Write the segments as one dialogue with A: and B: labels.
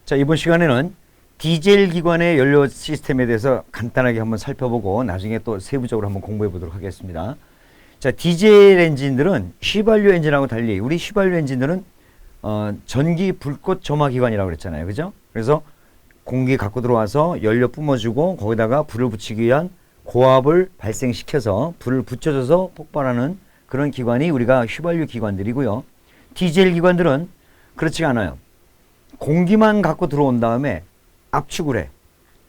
A: 자, 이번 시간에는 디젤 기관의 연료 시스템에 대해서 간단하게 한번 살펴보고 나중에 또 세부적으로 한번 공부해 보도록 하겠습니다. 자, 디젤 엔진들은 휘발유 엔진하고 달리 우리 휘발유 엔진들은 전기 불꽃 점화 기관이라고 그랬잖아요. 그죠? 그래서 공기 갖고 들어와서 연료 뿜어주고 거기다가 불을 붙이기 위한 고압을 발생시켜서 불을 붙여줘서 폭발하는 그런 기관이 우리가 휘발유 기관들이고요. 디젤 기관들은 그렇지가 않아요. 공기만 갖고 들어온 다음에 압축을 해.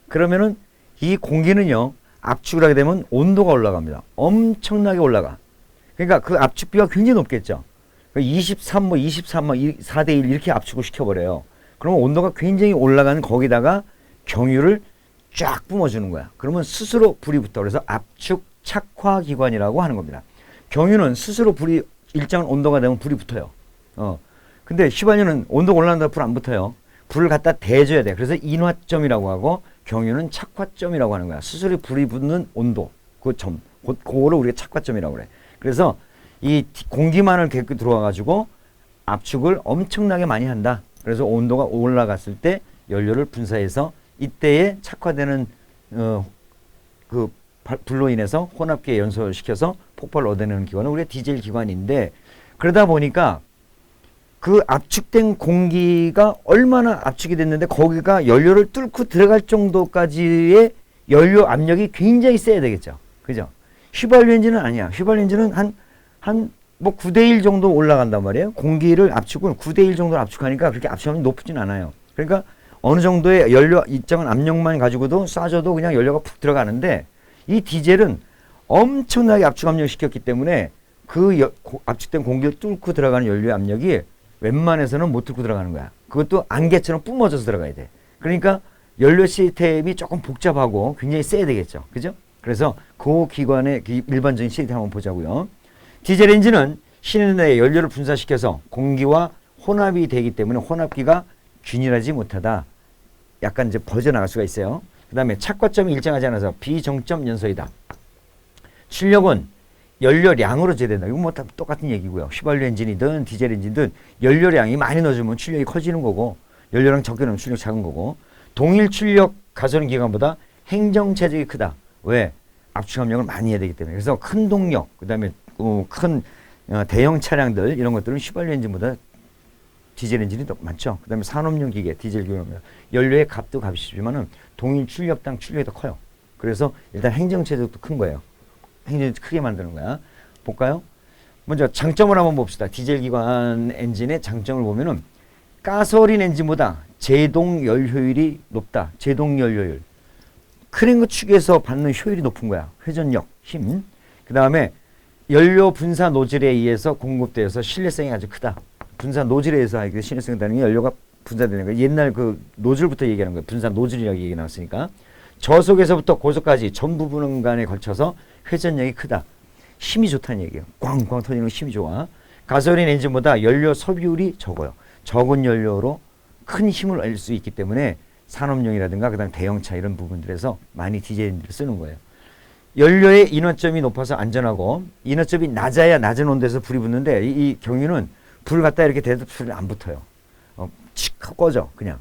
A: 그러면은 이 공기는요, 압축을 하게 되면 온도가 올라갑니다. 엄청나게 올라가. 그러니까 그 압축비가 굉장히 높겠죠. 23, 23, 4대 1 이렇게 압축을 시켜버려요. 그러면 온도가 굉장히 올라가는 거기다가 경유를 쫙 뿜어주는 거야. 그러면 스스로 불이 붙어. 그래서 압축 착화 기관이라고 하는 겁니다. 경유는 스스로 불이 일정한 온도가 되면 불이 붙어요. 근데 휘발유는 온도가 올라간다고 불 안 붙어요. 불을 갖다 대줘야 돼. 그래서 인화점이라고 하고 경유는 착화점이라고 하는 거야. 스스로 불이 붙는 온도, 그 점, 그거를 우리가 착화점이라고 그래. 그래서 이 공기만을 계속 들어와가지고 압축을 엄청나게 많이 한다. 그래서 온도가 올라갔을 때 연료를 분사해서 이때에 착화되는 그 불로 인해서 혼합기에 연소시켜서 폭발을 얻어내는 기관은 우리가 디젤 기관인데, 그러다 보니까 그 압축된 공기가 얼마나 압축이 됐는데 거기가 연료를 뚫고 들어갈 정도까지의 연료 압력이 굉장히 세야 되겠죠. 그죠? 휘발유 엔진은 아니야. 휘발유 엔진은 뭐 9대1 정도 올라간단 말이에요. 공기를 압축은 9대1 정도 압축하니까 그렇게 압축하면 높진 않아요. 그러니까 어느 정도의 연료 일정한 압력만 가지고도 쏴줘도 그냥 연료가 푹 들어가는데, 이 디젤은 엄청나게 압축 압력을 시켰기 때문에 그 압축된 공기를 뚫고 들어가는 연료 압력이 웬만해서는 못 뚫고 들어가는 거야. 그것도 안개처럼 뿜어져서 들어가야 돼. 그러니까 연료 시스템이 조금 복잡하고 굉장히 세야 되겠죠. 그죠? 그래서 그 기관의 일반적인 시스템 한번 보자고요. 디젤 엔진은 실내에 연료를 분사시켜서 공기와 혼합이 되기 때문에 혼합기가 균일하지 못하다. 약간 이제 벗어나갈 수가 있어요. 그 다음에 착화점이 일정하지 않아서 비정점 연소이다. 출력은 연료량으로 재된다. 이건 뭐 다 똑같은 얘기고요. 휘발유 엔진이든 디젤 엔진이든 연료량이 많이 넣어주면 출력이 커지는 거고, 연료량 적게 넣으면 출력 작은 거고, 동일 출력 가솔린 기관보다 행정 체적이 크다. 왜? 압축 압력을 많이 해야 되기 때문에. 그래서 큰 동력, 그 다음에 큰 대형 차량들 이런 것들은 휘발유 엔진보다 디젤 엔진이 더 많죠. 그 다음에 산업용 기계, 디젤 기계입니다. 연료의 값도 값이지만은 동일 출력당 출력이 더 커요. 그래서 일단 행정 체적도 큰 거예요. 행정이 크게 만드는 거야. 볼까요? 먼저 장점을 한번 봅시다. 디젤 기관 엔진의 장점을 보면은 가솔린 엔진보다 제동 연료율이 높다. 제동 연료율. 크랭크 축에서 받는 효율이 높은 거야. 회전력, 힘. 그 다음에 연료 분사 노즐에 의해서 공급되어서 신뢰성이 아주 크다. 분사 노즐에 의해서 신뢰성이 있다는 게 연료가 분사되는 거야. 옛날 그 노즐부터 얘기하는 거야. 분사 노즐이라고 얘기 나왔으니까. 저속에서부터 고속까지 전 부분간에 걸쳐서 회전력이 크다. 힘이 좋다는 얘기예요. 꽝꽝 터지는 힘이 좋아. 가솔린 엔진보다 연료 소비율이 적어요. 적은 연료로 큰 힘을 얻을 수 있기 때문에 산업용이라든가 그다음에 대형차 이런 부분들에서 많이 디젤 엔진을 쓰는 거예요. 연료의 인화점이 높아서 안전하고, 인화점이 낮아야 낮은 온도에서 불이 붙는데 이 경유는 불 갖다 이렇게 대도 불이 안 붙어요. 칙 꺼져 그냥.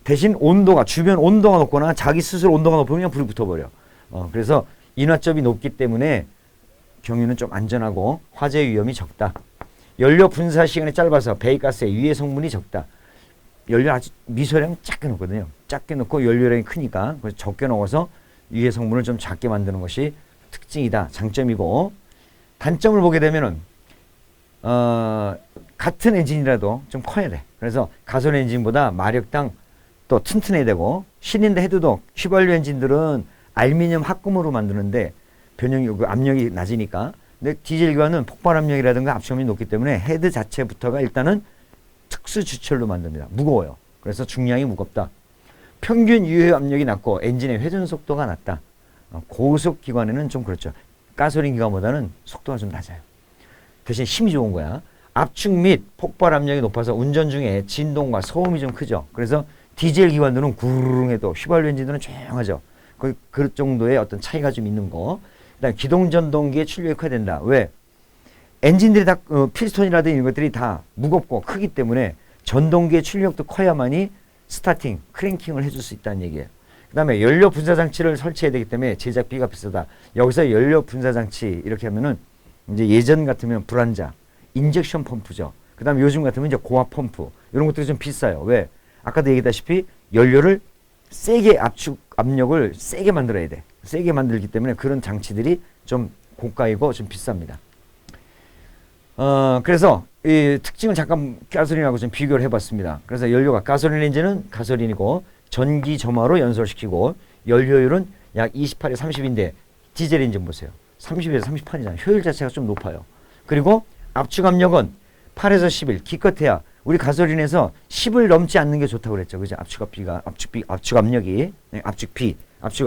A: 대신 온도가, 주변 온도가 높거나 자기 스스로 온도가 높으면 그냥 불이 붙어버려. 그래서 인화점이 높기 때문에 경유는 좀 안전하고 화재 위험이 적다. 연료 분사 시간이 짧아서 배기가스의 유해 성분이 적다. 연료 아주 미소량 작게 넣거든요. 작게 넣고 연료량이 크니까 그래서 적게 넣어서 유해 성분을 좀 작게 만드는 것이 특징이다. 장점이고, 단점을 보게 되면은 같은 엔진이라도 좀 커야 돼. 그래서 가솔린 엔진보다 마력당 또 튼튼해야 되고, 신인데 헤드도 휘발유 엔진들은 알루미늄 합금으로 만드는데 그 압력이 낮으니까. 근데 디젤 기관은 폭발 압력이라든가 압축압력이 높기 때문에 헤드 자체부터가 일단은 특수 주철로 만듭니다. 무거워요. 그래서 중량이 무겁다. 평균 유효 압력이 낮고 엔진의 회전 속도가 낮다. 고속 기관에는 좀 그렇죠. 가솔린 기관보다는 속도가 좀 낮아요. 대신 힘이 좋은 거야. 압축 및 폭발 압력이 높아서 운전 중에 진동과 소음이 좀 크죠. 그래서 디젤 기관들은 구르릉해도 휘발유 엔진들은 조용하죠. 그 정도의 어떤 차이가 좀 있는 거. 그다음 기동전동기의 출력이 커야 된다. 왜? 엔진들이 다 피스톤이라든지 이런 것들이 다 무겁고 크기 때문에 전동기의 출력도 커야만이 스타팅, 크랭킹을 해줄 수 있다는 얘기예요. 그 다음에 연료 분사 장치를 설치해야 되기 때문에 제작비가 비싸다. 여기서 연료 분사 장치 이렇게 하면은 이제 예전 같으면 불안자, 인젝션 펌프죠. 그 다음에 요즘 같으면 이제 고압 펌프 이런 것들이 좀 비싸요. 왜? 아까도 얘기했다시피 연료를 세게 압력을 세게 만들어야 돼. 세게 만들기 때문에 그런 장치들이 좀 고가이고 좀 비쌉니다. 그래서 이 특징을 잠깐 가솔린하고 좀 비교를 해봤습니다. 그래서 연료가 가솔린 엔진은 가솔린이고 전기 점화로 연소시키고 연료율은 약 28에 30인데 디젤 엔진 보세요. 30에서 38이잖아요. 효율 자체가 좀 높아요. 그리고 압축 압력은 8에서 11 기껏해야 우리 가솔린에서 10을 넘지 않는 게 좋다고 그랬죠. 그죠? 압축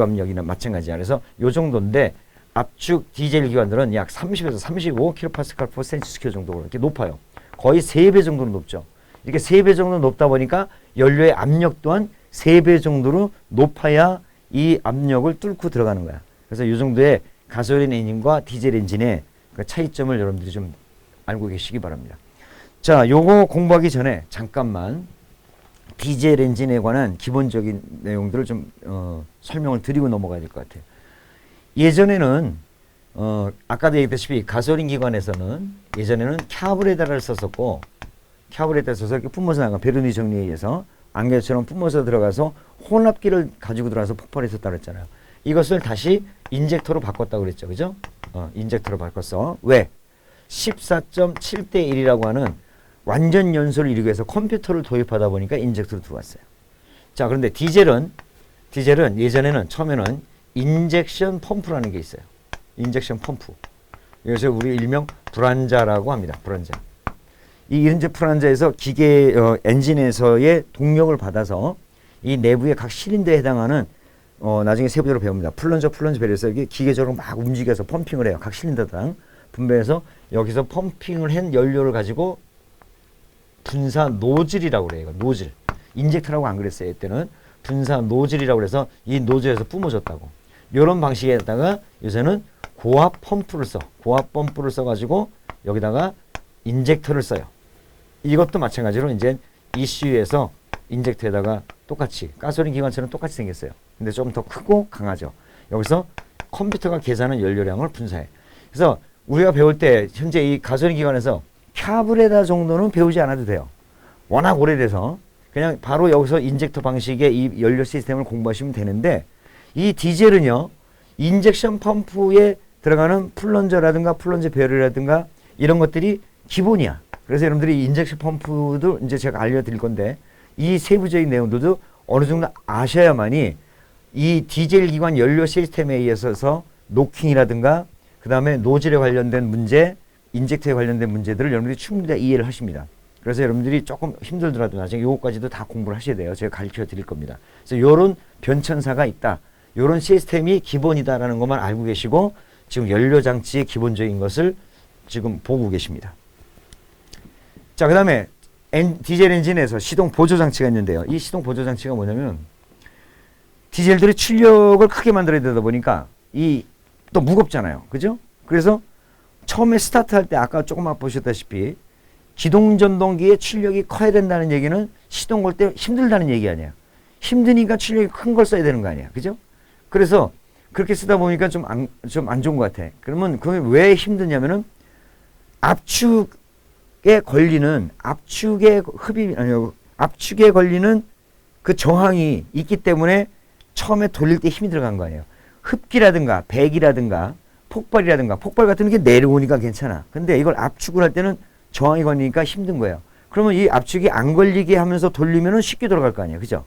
A: 압력이나 마찬가지야. 그래서 요 정도인데 압축 디젤 기관들은 약 30에서 35kPa/cm3 정도로 이렇게 높아요. 거의 3배 정도로 높죠. 이렇게 3배 정도 높다 보니까 연료의 압력 또한 3배 정도로 높아야 이 압력을 뚫고 들어가는 거야. 그래서 이 정도의 가솔린 엔진과 디젤 엔진의 그 차이점을 여러분들이 좀 알고 계시기 바랍니다. 자, 요거 공부하기 전에 잠깐만 디젤 엔진에 관한 기본적인 내용들을 좀 설명을 드리고 넘어가야 될 것 같아요. 예전에는 아까도 얘기했다시피 가솔린 기관에서는 예전에는 카브레다를 썼었고 카브레다를 써서 이렇게 뿜어서 나간 베르누이 정리에 의해서 안개처럼 뿜어서 들어가서 혼합기를 가지고 들어가서 폭발했었다고 했잖아요. 이것을 다시 인젝터로 바꿨다고 그랬죠. 그죠? 인젝터로 바꿨어. 왜? 14.7대 1이라고 하는 완전 연소를 이루기 위해서 컴퓨터를 도입하다 보니까 인젝터로 들어왔어요. 자, 그런데 디젤은 예전에는 처음에는 인젝션 펌프라는 게 있어요. 인젝션 펌프. 이것을 우리 일명 불안자라고 합니다. 불안자. 이 이제 불안자에서 기계 엔진에서의 동력을 받아서 이 내부의 각 실린더에 해당하는 나중에 세부적으로 배웁니다. 플런저 벨에서 이게 기계적으로 막 움직여서 펌핑을 해요. 각 실린더당 분배해서 여기서 펌핑을 한 연료를 가지고 분사 노즐이라고 그래요. 노즐. 인젝터라고 안 그랬어요. 이때는 분사 노즐이라고 그래서 이 노즐에서 뿜어졌다고. 이런 방식에다가 요새는 고압 펌프를 써. 고압 펌프를 써가지고 여기다가 인젝터를 써요. 이것도 마찬가지로 이제 ECU에서 인젝터에다가 똑같이 가솔린 기관처럼 똑같이 생겼어요. 근데 좀 더 크고 강하죠. 여기서 컴퓨터가 계산한 연료량을 분사해. 그래서 우리가 배울 때 현재 이 가솔린 기관에서 카브레다 정도는 배우지 않아도 돼요. 워낙 오래돼서 그냥 바로 여기서 인젝터 방식의 이 연료 시스템을 공부하시면 되는데 이 디젤은요. 인젝션 펌프에 들어가는 플런저라든가 플런저 배럴이라든가 이런 것들이 기본이야. 그래서 여러분들이 인젝션 펌프도 이제 제가 알려드릴 건데 이 세부적인 내용들도 어느 정도 아셔야만이 이 디젤 기관 연료 시스템에 의해서 노킹이라든가 그 다음에 노즐에 관련된 문제, 인젝터에 관련된 문제들을 여러분들이 충분히 다 이해를 하십니다. 그래서 여러분들이 조금 힘들더라도 나중에 요거까지도 다 공부를 하셔야 돼요. 제가 가르쳐 드릴 겁니다. 그래서 요런 변천사가 있다. 요런 시스템이 기본이다라는 것만 알고 계시고 지금 연료 장치의 기본적인 것을 지금 보고 계십니다. 자, 그 다음에 디젤 엔진에서 시동 보조 장치가 있는데요. 이 시동 보조 장치가 뭐냐면 디젤들이 출력을 크게 만들어야 되다 보니까 이 또 무겁잖아요. 그죠? 그래서 처음에 스타트할 때 아까 조금 보셨다시피 기동전동기의 출력이 커야 된다는 얘기는 시동 걸 때 힘들다는 얘기 아니야. 힘드니까 출력이 큰 걸 써야 되는 거 아니야. 그죠? 그래서 그렇게 쓰다 보니까 좀 안 좋은 것 같아. 그러면 그게 왜 힘드냐면은 압축에 걸리는 압축에 걸리는 그 저항이 있기 때문에 처음에 돌릴 때 힘이 들어간 거 아니에요. 흡기라든가 배기라든가 폭발 같은 게 내려오니까 괜찮아. 근데 이걸 압축을 할 때는 저항이 걸리니까 힘든 거예요. 그러면 이 압축이 안 걸리게 하면서 돌리면은 쉽게 돌아갈 거 아니에요. 그죠?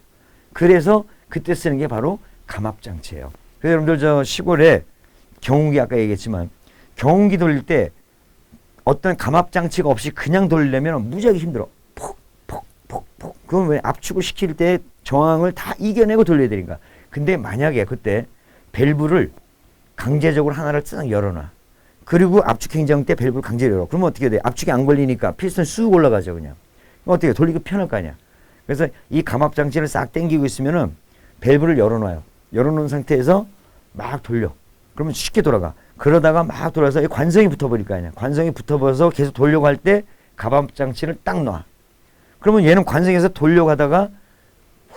A: 그래서 그때 쓰는 게 바로 감압장치예요. 그래서 여러분들 저 시골에 경운기 아까 얘기했지만 경운기 돌릴 때 어떤 감압장치가 없이 그냥 돌리려면 무지하게 힘들어. 폭. 그건 왜 압축을 시킬 때 저항을 다 이겨내고 돌려야 되니까. 근데 만약에 그때 밸브를 강제적으로 하나를 쓱 열어놔. 그리고 압축 행정 때 밸브를 강제로 열어. 그러면 어떻게 돼? 압축이 안 걸리니까 피스톤이 쑥 올라가죠, 그냥. 그럼 어떻게 돼? 돌리기 편할 거 아니야. 그래서 이 감압장치를 싹 당기고 있으면은 밸브를 열어놔요. 열어놓은 상태에서 막 돌려. 그러면 쉽게 돌아가. 그러다가 막 돌아서 이 관성이 붙어버릴 거 아니야. 관성이 붙어버려서 계속 돌려고 할 때 감압장치를 딱 놔. 그러면 얘는 관성에서 돌려가다가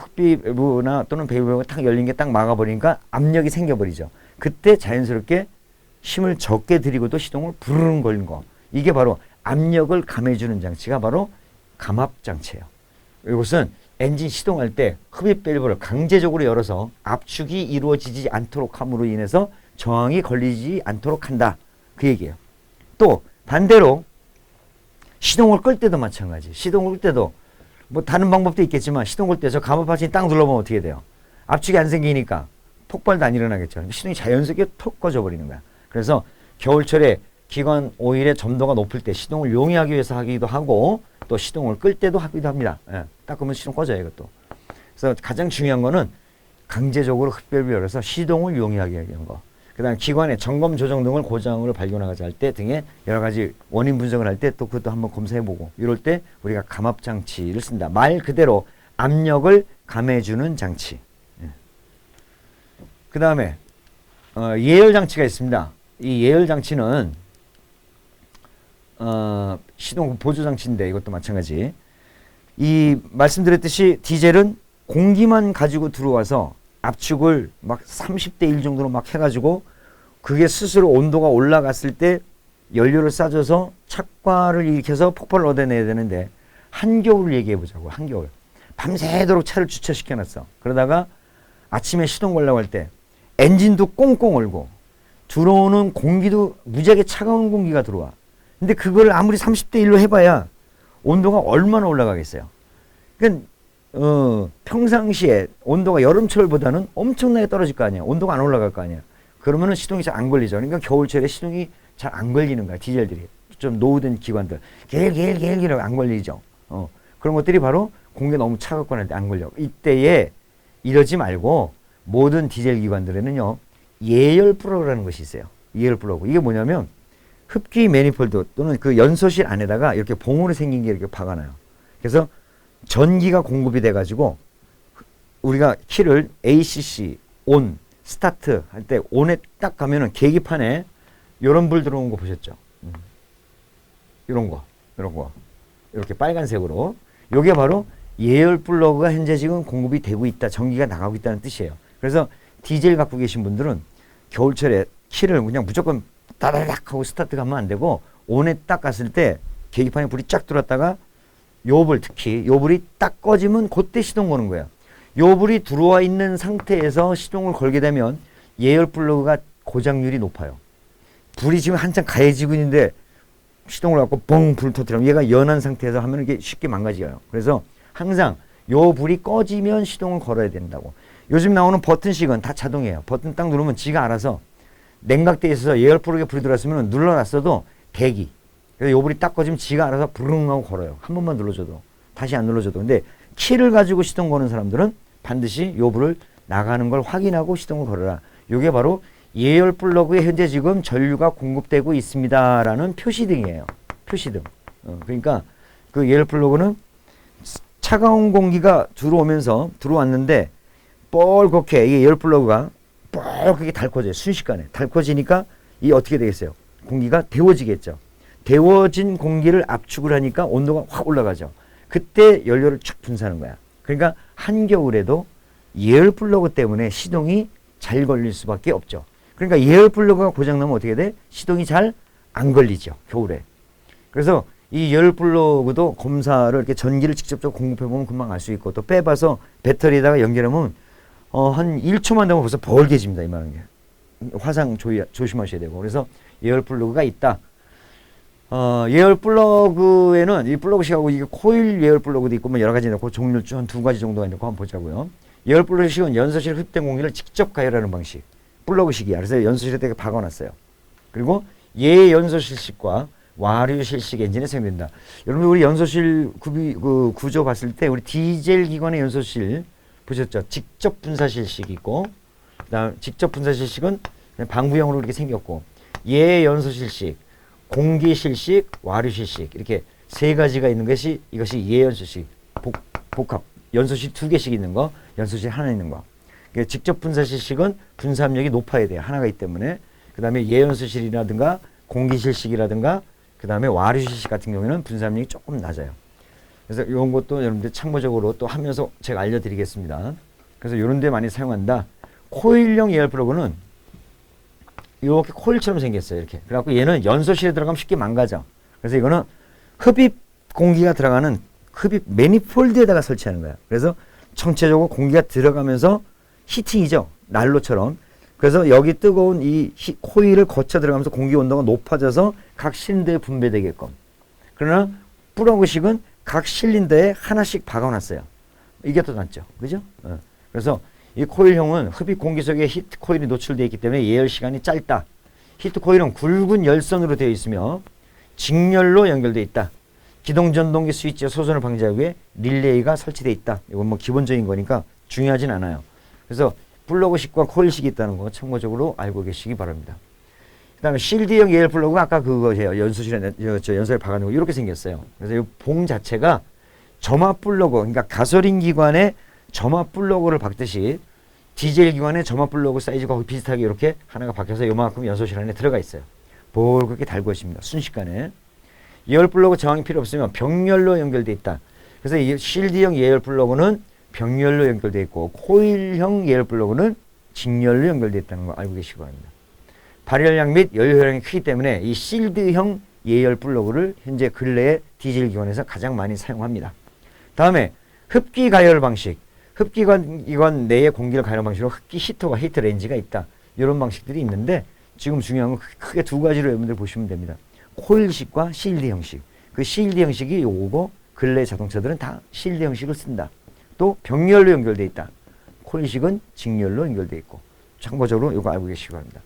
A: 흑비부나 또는 배부가 탁 열린 게 딱 막아버리니까 압력이 생겨버리죠. 그때 자연스럽게 힘을 적게 들이고도 시동을 부르릉 걸는 거. 이게 바로 압력을 감해주는 장치가 바로 감압장치예요. 이것은 엔진 시동할 때 흡입 밸브를 강제적으로 열어서 압축이 이루어지지 않도록 함으로 인해서 저항이 걸리지 않도록 한다. 그 얘기예요. 또 반대로 시동을 끌 때도 마찬가지. 시동을 끌 때도 뭐 다른 방법도 있겠지만 시동 걸 때 저 감압 버튼 딱 눌러보면 어떻게 돼요? 압축이 안 생기니까 폭발도 안 일어나겠죠. 시동이 자연스럽게 톡 꺼져 버리는 거야. 그래서 겨울철에 기관 오일의 점도가 높을 때 시동을 용이하기 위해서 하기도 하고 또 시동을 끌 때도 하기도 합니다. 예, 딱 그러면 시동 꺼져요, 이것도. 그래서 가장 중요한 거는 강제적으로 흡입을 열어서 시동을 용이하게 하는 거. 그 다음에 기관의 점검 조정 등을 고장을 발견하고자 할 때 등의 여러 가지 원인 분석을 할 때 또 그것도 한번 검사해보고 이럴 때 우리가 감압장치를 쓴다. 말 그대로 압력을 감해주는 장치. 예. 그 다음에 예열장치가 있습니다. 이 예열장치는 시동 보조장치인데 이것도 마찬가지. 이 말씀드렸듯이 디젤은 공기만 가지고 들어와서 압축을 막 30대 1 정도로 막 해가지고 그게 스스로 온도가 올라갔을 때 연료를 싸줘서 착과를 일으켜서 폭발을 얻어내야 되는데 한겨울 얘기해 보자고. 한겨울 밤새도록 차를 주차시켜놨어. 그러다가 아침에 시동 걸려고 할 때 엔진도 꽁꽁 얼고 들어오는 공기도 무지하게 차가운 공기가 들어와. 근데 그걸 아무리 30대 1로 해봐야 온도가 얼마나 올라가겠어요. 그러니까 평상시에 온도가 여름철보다는 엄청나게 떨어질 거 아니야. 온도가 안 올라갈 거 아니야. 그러면은 시동이 잘 안 걸리죠. 그러니까 겨울철에 시동이 잘 안 걸리는 거야. 디젤들이. 좀 노후된 기관들. 게일게일게일 안 걸리죠. 그런 것들이 바로 공기가 너무 차갑거나 할 때 안 걸려. 이때에 이러지 말고 모든 디젤 기관들에는요. 예열 플러그라는 것이 있어요. 예열 플러그. 이게 뭐냐면 흡기 매니폴드 또는 그 연소실 안에다가 이렇게 봉으로 생긴 게 이렇게 박아놔요. 그래서 전기가 공급이 돼가지고 우리가 키를 ACC, ON, 스타트 할 때 ON에 딱 가면은 계기판에 이런 불 들어온 거 보셨죠? 이런 거. 이렇게 빨간색으로. 요게 바로 예열 플러그가 현재 지금 공급이 되고 있다. 전기가 나가고 있다는 뜻이에요. 그래서 디젤 갖고 계신 분들은 겨울철에 키를 그냥 무조건 따다닥 하고 스타트 가면 안 되고 ON에 딱 갔을 때 계기판에 불이 쫙 들어왔다가 요 불 특히 요 불이 딱 꺼지면 그때 시동 거는 거야. 요 불이 들어와 있는 상태에서 시동을 걸게 되면 예열 플러그가 고장률이 높아요. 불이 지금 한참 가해지고 있는데 시동을 갖고 뻥 불 터뜨리면 얘가 연한 상태에서 하면 이게 쉽게 망가져요. 그래서 항상 요 불이 꺼지면 시동을 걸어야 된다고. 요즘 나오는 버튼식은 다 자동이에요. 버튼 딱 누르면 지가 알아서 냉각대에 있어서 예열 플러그에 불이 들어왔으면 눌러놨어도 대기. 그래서 요 불이 딱 꺼지면 지가 알아서 부릉 하고 걸어요. 한 번만 눌러줘도. 다시 안 눌러줘도. 근데 키를 가지고 시동 거는 사람들은 반드시 요 불을 나가는 걸 확인하고 시동을 걸어라. 요게 바로 예열 플러그에 현재 지금 전류가 공급되고 있습니다라는 표시등이에요. 표시등. 그러니까 그 예열 플러그는 차가운 공기가 들어왔는데 뻘겋게 이 예열 플러그가 뻘겋게 달궈져요. 순식간에. 달궈지니까 이 어떻게 되겠어요? 공기가 데워지겠죠. 데워진 공기를 압축을 하니까 온도가 확 올라가죠. 그때 연료를 쭉 분사하는 거야. 그러니까 한겨울에도 예열 플러그 때문에 시동이 잘 걸릴 수밖에 없죠. 그러니까 예열 플러그가 고장나면 어떻게 돼? 시동이 잘 안 걸리죠. 겨울에. 그래서 이 예열 플러그도 검사를 이렇게 전기를 직접적으로 공급해보면 금방 알 수 있고 또 빼봐서 배터리에다가 연결하면 한 1초만 되면 벌써 벌개집니다. 이만한 게. 화상 조심하셔야 되고. 그래서 예열 플러그가 있다. 예열 플러그에는 이 플러그식하고 이게 코일 예열 플러그도 있고 뭐 여러 가지 있고 종류 한 두 가지 정도가 있고 한번 보자고요. 예열 플러그식은 연소실 흡입된 공기를 직접 가열하는 방식. 플러그식이야. 그래서 연소실에다가 박아놨어요. 그리고 예연소실식과 와류실식 엔진에 사용된다. 여러분 우리 연소실 구조 봤을 때 우리 디젤 기관의 연소실 보셨죠? 직접 분사실식이 있고 그다음 직접 분사실식은 그냥 방부형으로 이렇게 생겼고 예연소실식, 공기실식, 와류실식 이렇게 세 가지가 있는 것이 이것이 예연소식 복합 연소실 2개씩 있는 거, 연소실 하나 있는 거. 그러니까 직접 분사실식은 분사압력이 높아야 돼요. 하나가 있기 때문에. 그 다음에 예연소실이라든가 공기실식이라든가 그 다음에 와류실식 같은 경우에는 분사압력이 조금 낮아요. 그래서 이런 것도 여러분들 참고적으로 또 하면서 제가 알려드리겠습니다. 그래서 이런 데 많이 사용한다. 코일형 예열 플러그는 이렇게 코일처럼 생겼어요. 이렇게. 그래갖고 얘는 연소실에 들어가면 쉽게 망가져. 그래서 이거는 흡입 공기가 들어가는 흡입 매니폴드에다가 설치하는 거야. 그래서 전체적으로 공기가 들어가면서 히팅이죠. 난로처럼. 그래서 여기 뜨거운 이 코일을 거쳐 들어가면서 공기 온도가 높아져서 각 실린더에 분배되게끔. 그러나 플러그식은 각 실린더에 하나씩 박아놨어요. 이게 더 낫죠. 그죠? 그래서 이 코일형은 흡입 공기 속에 히트 코일이 노출되어 있기 때문에 예열 시간이 짧다. 히트 코일은 굵은 열선으로 되어 있으며 직렬로 연결되어 있다. 기동 전동기 스위치에 소선을 방지하기 위해 릴레이가 설치되어 있다. 이건 뭐 기본적인 거니까 중요하진 않아요. 그래서 플러그식과 코일식이 있다는 거 참고적으로 알고 계시기 바랍니다. 그 다음에 실드형 예열 플러그가 아까 그거예요. 연소에 박아놓은 거 이렇게 생겼어요. 그래서 이 봉 자체가 점압 플러그, 그러니까 가솔린 기관에 점압 플러그를 박듯이 디젤 기관에 점압 플러그 사이즈가 거의 비슷하게 이렇게 하나가 박혀서 요만큼 연소실 안에 들어가 있어요. 볼그렇게 달고 있습니다. 순식간에. 예열 플러그 저항이 필요 없으면 병렬로 연결되어 있다. 그래서 이 실드형 예열 플러그는 병렬로 연결되어 있고 코일형 예열 플러그는 직렬로 연결되어 있다는 거 알고 계시기 바랍니다. 발열량 및 연료량이 크기 때문에 이 실드형 예열 플러그를 현재 근래에 디젤 기관에서 가장 많이 사용합니다. 다음에 흡기 가열 방식. 흡기관 내에 공기를 가열 방식으로 흡기 히터가 히트 렌지가 있다. 이런 방식들이 있는데 지금 중요한 건 크게 두 가지로 여러분들 보시면 됩니다. 코일식과 실드 형식. 그 실드 형식이 요거고 근래 자동차들은 다 실드 형식을 쓴다. 또 병렬로 연결되어 있다. 코일식은 직렬로 연결되어 있고 참고적으로 이거 알고 계시기 바랍니다.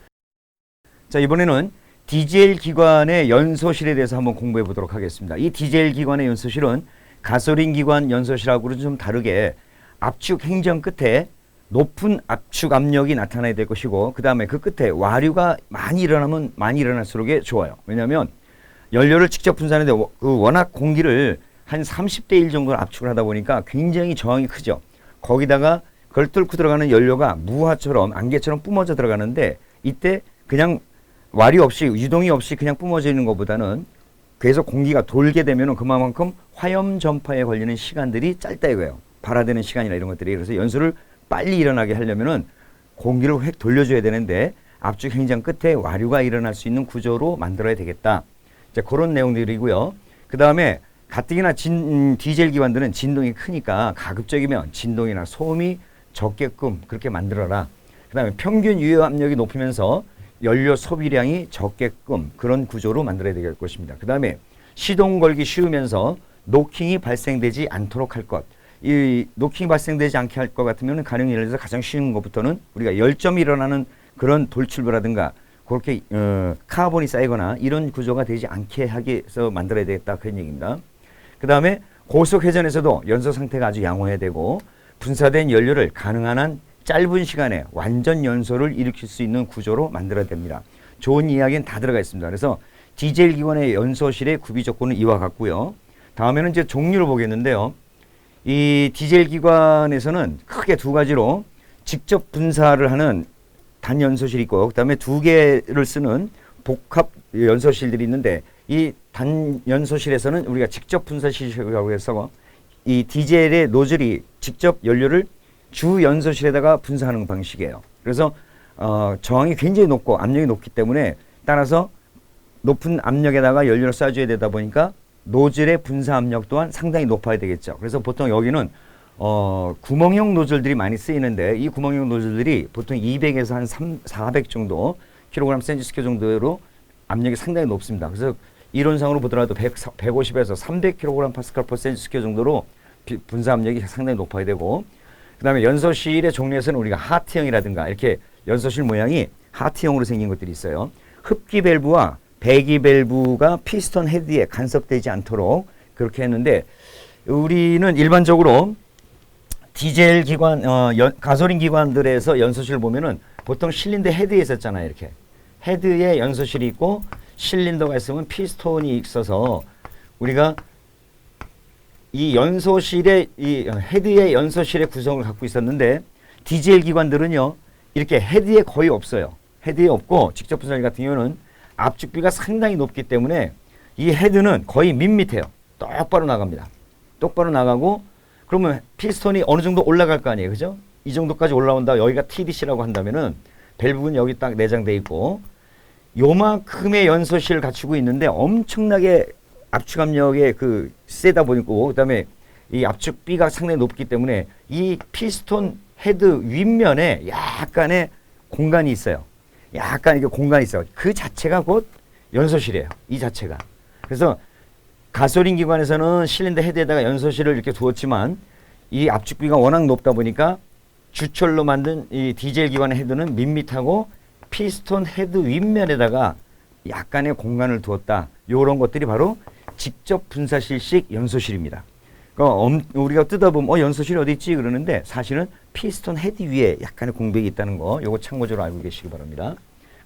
A: 자, 이번에는 디젤 기관의 연소실에 대해서 한번 공부해 보도록 하겠습니다. 이 디젤 기관의 연소실은 가솔린 기관 연소실하고는 좀 다르게 압축 행정 끝에 높은 압축 압력이 나타나야 될 것이고 그 다음에 그 끝에 와류가 많이 일어나면 많이 일어날수록 좋아요. 왜냐하면 연료를 직접 분사하는데 그 워낙 공기를 한 30대 1 정도를 압축을 하다 보니까 굉장히 저항이 크죠. 거기다가 그걸 뚫고 들어가는 연료가 무화처럼 안개처럼 뿜어져 들어가는데 이때 그냥 와류 없이 유동이 없이 그냥 뿜어지는 것보다는 계속 공기가 돌게 되면 그만큼 화염 전파에 걸리는 시간들이 짧다 이거예요. 발화되는 시간이나 이런 것들이. 그래서 연소를 빨리 일어나게 하려면은 공기를 획 돌려줘야 되는데 압축 행정 끝에 와류가 일어날 수 있는 구조로 만들어야 되겠다. 이제 그런 내용들이고요. 그 다음에 가뜩이나 디젤 기관들은 진동이 크니까 가급적이면 진동이나 소음이 적게끔 그렇게 만들어라. 그 다음에 평균 유효 압력이 높으면서 연료 소비량이 적게끔 그런 구조로 만들어야 될 것입니다. 그 다음에 시동 걸기 쉬우면서 노킹이 발생되지 않도록 할 것. 이 노킹이 발생되지 않게 할 것 같으면 가령 예를 들어서 가장 쉬운 것부터는 우리가 열점이 일어나는 그런 돌출부라든가 그렇게 카본이 쌓이거나 이런 구조가 되지 않게 하기 위해서 만들어야 되겠다 그런 얘기입니다. 그 다음에 고속 회전에서도 연소 상태가 아주 양호해야 되고 분사된 연료를 가능한 한 짧은 시간에 완전 연소를 일으킬 수 있는 구조로 만들어야 됩니다. 좋은 이야기는 다 들어가 있습니다. 그래서 디젤 기관의 연소실의 구비 조건은 이와 같고요. 다음에는 이제 종류를 보겠는데요. 이 디젤 기관에서는 크게 두 가지로 직접 분사를 하는 단연소실이 있고 그다음에 두 개를 쓰는 복합 연소실들이 있는데 이 단연소실에서는 우리가 직접 분사실이라고 해서 이 디젤의 노즐이 직접 연료를 주 연소실에다가 분사하는 방식이에요. 그래서 저항이 굉장히 높고 압력이 높기 때문에 따라서 높은 압력에다가 연료를 쏴줘야 되다 보니까 노즐의 분사 압력 또한 상당히 높아야 되겠죠. 그래서 보통 여기는 구멍형 노즐들이 많이 쓰이는데 이 구멍형 노즐들이 보통 200에서 한 400 정도 킬로그램 센티스퀘어 정도로 압력이 상당히 높습니다. 그래서 이론상으로 보더라도 150에서 300 킬로그램 파스칼 퍼 센티스퀘어 정도로 분사 압력이 상당히 높아야 되고 그 다음에 연소실의 종류에서는 우리가 하트형이라든가 이렇게 연소실 모양이 하트형으로 생긴 것들이 있어요. 흡기 밸브와 배기 밸브가 피스톤 헤드에 간섭되지 않도록 그렇게 했는데 우리는 일반적으로 디젤 기관, 가솔린 기관들에서 연소실을 보면은 보통 실린더 헤드에 있었잖아요. 이렇게. 헤드에 연소실이 있고 실린더가 있으면 피스톤이 있어서 우리가 이 연소실의 이 헤드의 연소실의 구성을 갖고 있었는데 디젤 기관들은요 이렇게 헤드에 거의 없어요. 헤드에 없고 직접 분사기 같은 경우는 압축비가 상당히 높기 때문에 이 헤드는 거의 밋밋해요. 똑바로 나갑니다. 똑바로 나가고 그러면 피스톤이 어느 정도 올라갈 거 아니에요. 그죠? 이 정도까지 올라온다. 여기가 TDC라고 한다면은 밸브는 여기 딱 내장돼 있고 요만큼의 연소실을 갖추고 있는데 엄청나게 압축 압력에 그 세다 보니까 그다음에 이 압축비가 상당히 높기 때문에 이 피스톤 헤드 윗면에 약간의 공간이 있어요. 약간 이게 공간이 있어요. 그 자체가 곧 연소실이에요. 이 자체가. 그래서 가솔린 기관에서는 실린더 헤드에다가 연소실을 이렇게 두었지만 이 압축비가 워낙 높다 보니까 주철로 만든 이 디젤 기관의 헤드는 밋밋하고 피스톤 헤드 윗면에다가 약간의 공간을 두었다. 요런 것들이 바로 직접 분사실식 연소실입니다. 그러니까 우리가 뜯어보면 연소실이 어디 있지 그러는데 사실은 피스톤 헤드 위에 약간의 공백이 있다는 거 요거 참고적으로 알고 계시기 바랍니다.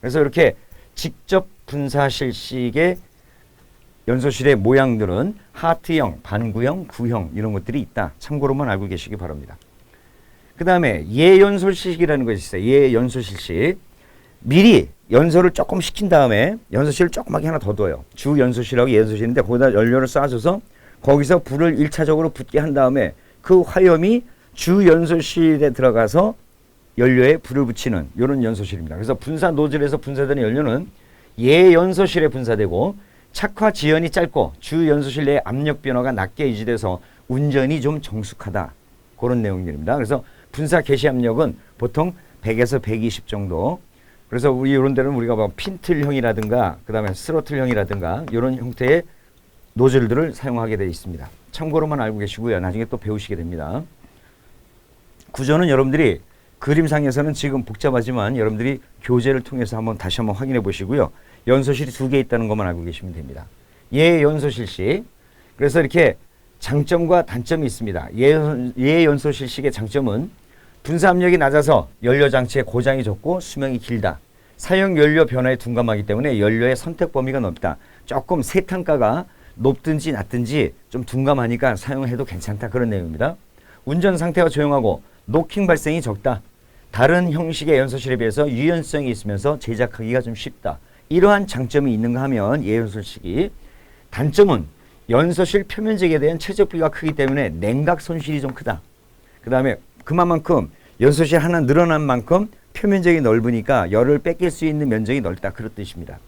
A: 그래서 이렇게 직접 분사실식의 연소실의 모양들은 하트형, 반구형, 구형 이런 것들이 있다. 참고로만 알고 계시기 바랍니다. 그 다음에 예연소실식이라는 것이 있어요. 예연소실식. 미리 연소를 조금 시킨 다음에 연소실을 조그맣게 하나 더 둬요. 주 연소실하고 예연소실인데 거기다 연료를 쏴줘서 거기서 불을 1차적으로 붙게 한 다음에 그 화염이 주 연소실에 들어가서 연료에 불을 붙이는 이런 연소실입니다. 그래서 분사 노즐에서 분사되는 연료는 예연소실에 분사되고 착화 지연이 짧고 주 연소실 내의 압력 변화가 낮게 유지돼서 운전이 좀 정숙하다. 그런 내용들입니다. 그래서 분사 개시 압력은 보통 100에서 120 정도. 그래서 우리 이런 데는 우리가 뭐 핀틀형이라든가 그다음에 스로틀형이라든가 이런 형태의 노즐들을 사용하게 되어 있습니다. 참고로만 알고 계시고요. 나중에 또 배우시게 됩니다. 구조는 여러분들이 그림상에서는 지금 복잡하지만 여러분들이 교재를 통해서 다시 한번 확인해 보시고요. 연소실이 2개 있다는 것만 알고 계시면 됩니다. 예연소실식. 그래서 이렇게 장점과 단점이 있습니다. 예연소실식의 장점은 분사 압력이 낮아서 연료 장치의 고장이 적고 수명이 길다. 사용 연료 변화에 둔감하기 때문에 연료의 선택 범위가 넓다. 조금 세탄가가 높든지 낮든지 좀 둔감하니까 사용해도 괜찮다. 그런 내용입니다. 운전 상태가 조용하고 노킹 발생이 적다. 다른 형식의 연소실에 비해서 유연성이 있으면서 제작하기가 좀 쉽다. 이러한 장점이 있는가 하면 예연소실식이. 단점은 연소실 표면적에 대한 최적비가 크기 때문에 냉각 손실이 좀 크다. 그 다음에 그만큼 연소실 하나 늘어난 만큼 표면적이 넓으니까 열을 뺏길 수 있는 면적이 넓다. 그런 뜻입니다.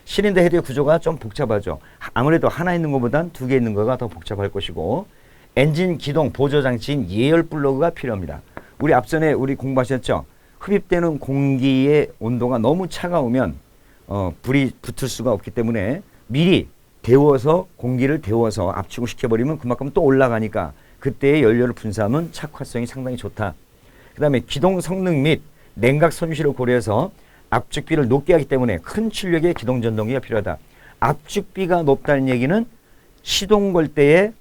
A: 실린더 헤드의 구조가 좀 복잡하죠. 아무래도 하나 있는 것보단 2개 있는 거가 더 복잡할 것이고 엔진 기동 보조 장치인 예열 플러그가 필요합니다. 우리 앞전에 우리 공부하셨죠. 흡입되는 공기의 온도가 너무 차가우면 불이 붙을 수가 없기 때문에 미리 데워서 공기를 데워서 압축을 시켜버리면 그만큼 또 올라가니까 그때의 연료를 분사하면 착화성이 상당히 좋다. 그 다음에 기동 성능 및 냉각 손실을 고려해서 압축비를 높게 하기 때문에 큰 출력의 기동 전동기가 필요하다. 압축비가 높다는 얘기는 시동 걸 때에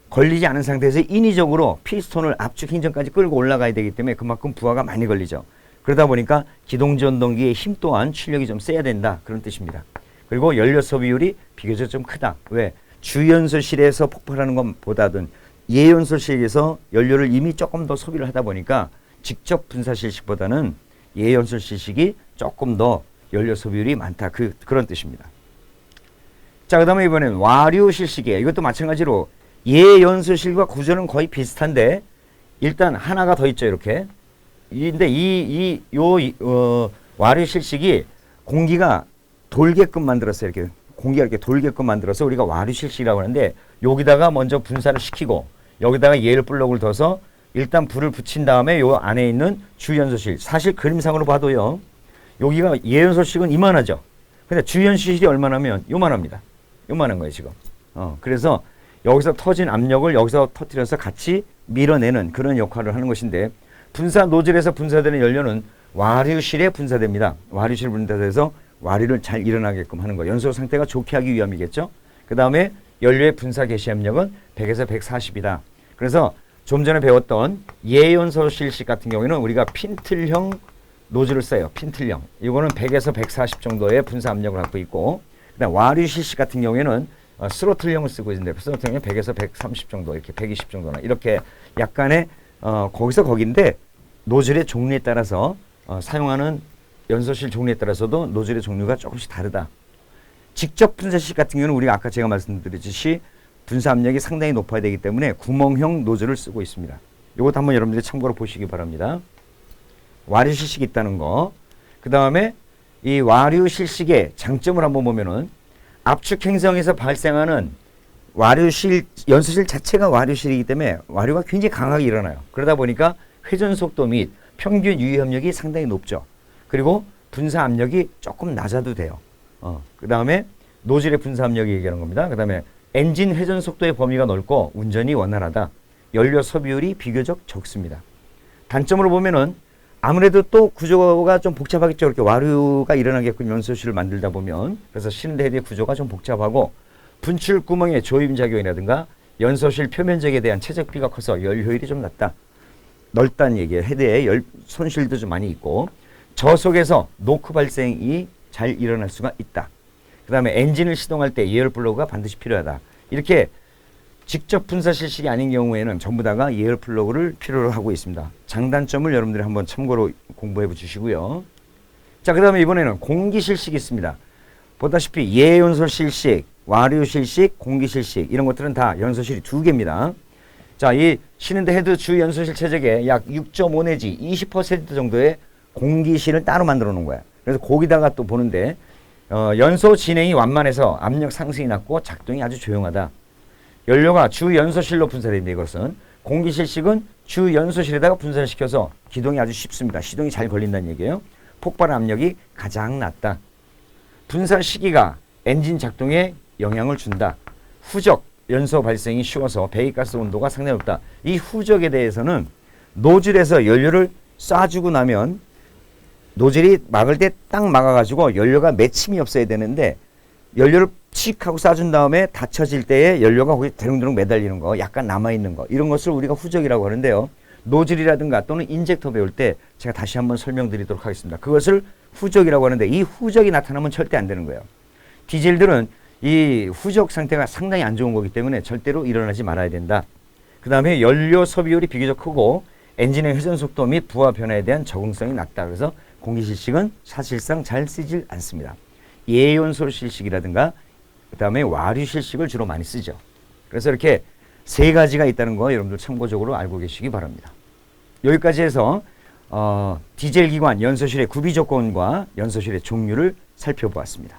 A: 걸리지 않은 상태에서 인위적으로 피스톤을 압축 행정까지 끌고 올라가야 되기 때문에 그만큼 부하가 많이 걸리죠. 그러다 보니까 기동 전동기의 힘 또한 출력이 좀 세야 된다. 그런 뜻입니다. 그리고 연료 소비율이 비교적 좀 크다. 왜? 주연소실에서 폭발하는 것보다는 예연소실에서 연료를 이미 조금 더 소비를 하다 보니까 직접 분사실식보다는 예연소실식이 조금 더 연료 소비율이 많다. 그런 뜻입니다. 자, 그 다음에 이번엔 와류실식이에요. 이것도 마찬가지로 예연소실과 구조는 거의 비슷한데 일단 하나가 더 있죠. 이렇게. 근데 와류실식이 공기가 돌게끔 만들었어요. 이렇게 공기가 이렇게 돌게끔 만들어서 우리가 와류실식이라고 하는데 여기다가 먼저 분사를 시키고 여기다가 예열 블록을 둬서 일단 불을 붙인 다음에 요 안에 있는 주연소실. 사실 그림상으로 봐도요. 여기가 예연소실은 이만하죠. 근데 주연소실이 얼마나면 요만합니다. 요만한 거예요, 지금. 그래서 여기서 터진 압력을 여기서 터뜨려서 같이 밀어내는 그런 역할을 하는 것인데 분사 노즐에서 분사되는 연료는 와류실에 분사됩니다. 와류실에 분사돼서 와류를 잘 일어나게끔 하는 거. 연소 상태가 좋게 하기 위함이겠죠. 그 다음에 연료의 분사 개시 압력은 100에서 140이다. 그래서 좀 전에 배웠던 예연소실식 같은 경우에는 우리가 핀틀형 노즐을 써요. 핀틀형. 이거는 100에서 140 정도의 분사 압력을 갖고 있고 그다음 와류실식 같은 경우에는 스로틀형을 쓰고 있는데 스로틀형은 100에서 130 정도 이렇게 120 정도나 이렇게 약간의 거기서 거긴데 노즐의 종류에 따라서 사용하는 연소실 종류에 따라서도 노즐의 종류가 조금씩 다르다. 직접 분사식 같은 경우는 우리가 아까 제가 말씀드렸듯이 분사 압력이 상당히 높아야 되기 때문에 구멍형 노즐을 쓰고 있습니다. 이것도 한번 여러분들이 참고로 보시기 바랍니다. 와류 실식이 있다는 거. 그 다음에 이 와류 실식의 장점을 한번 보면은 압축 행성에서 발생하는 와류실, 연소실 자체가 와류실이기 때문에 와류가 굉장히 강하게 일어나요. 그러다 보니까 회전 속도 및 평균 유효 압력이 상당히 높죠. 그리고 분사 압력이 조금 낮아도 돼요. 그 다음에 노즐의 분사 압력이 얘기하는 겁니다. 그 다음에 엔진 회전 속도의 범위가 넓고 운전이 원활하다. 연료 소비율이 비교적 적습니다. 단점으로 보면은 아무래도 또 구조가 좀 복잡하겠죠. 이렇게 와류가 일어나게끔 연소실을 만들다 보면. 그래서 실린더 헤드의 구조가 좀 복잡하고 분출 구멍의 조임 작용이라든가 연소실 표면적에 대한 최적비가 커서 열 효율이 좀 낮다. 넓다는 얘기예요. 헤드에 열 손실도 좀 많이 있고 저속에서 노크 발생이 잘 일어날 수가 있다. 그 다음에 엔진을 시동할 때 예열 플러그가 반드시 필요하다. 이렇게 직접 분사 실식이 아닌 경우에는 전부 다가 예열 플러그를 필요로 하고 있습니다. 장단점을 여러분들이 한번 참고로 공부해 주시고요. 자, 그 다음에 이번에는 공기 실식이 있습니다. 보다시피 예연소 실식, 와류 실식, 공기 실식 이런 것들은 다 연소실이 2개입니다. 자, 이 실린더 헤드 주 연소실 체적의 약 6.5 내지 20% 정도의 공기실을 따로 만들어 놓은 거야. 그래서 거기다가 또 보는데 연소 진행이 완만해서 압력 상승이 낮고 작동이 아주 조용하다. 연료가 주 연소실로 분사됩니다. 이것은 공기 실식은 주 연소실에다가 분사를 시켜서 기동이 아주 쉽습니다. 시동이 잘 걸린다는 얘기예요. 폭발 압력이 가장 낮다. 분사 시기가 엔진 작동에 영향을 준다. 후적 연소 발생이 쉬워서 배기가스 온도가 상당히 높다. 이 후적에 대해서는 노즐에서 연료를 쏴주고 나면 노즐이 막을 때 딱 막아가지고 연료가 맺힘이 없어야 되는데 연료를 칙 하고 쏴준 다음에 닫혀질 때에 연료가 거기 대롱대롱 매달리는 거, 약간 남아있는 거 이런 것을 우리가 후적이라고 하는데요. 노즐이라든가 또는 인젝터 배울 때 제가 다시 한번 설명드리도록 하겠습니다. 그것을 후적이라고 하는데 이 후적이 나타나면 절대 안 되는 거예요. 디젤들은 이 후적 상태가 상당히 안 좋은 거기 때문에 절대로 일어나지 말아야 된다. 그 다음에 연료 소비율이 비교적 크고 엔진의 회전 속도 및 부하 변화에 대한 적응성이 낮다. 그래서 공기 실식은 사실상 잘 쓰질 않습니다. 예연소 실식이라든가 그 다음에 와류 실식을 주로 많이 쓰죠. 그래서 이렇게 3가지가 있다는 거 여러분들 참고적으로 알고 계시기 바랍니다. 여기까지 해서 디젤 기관 연소실의 구비 조건과 연소실의 종류를 살펴보았습니다.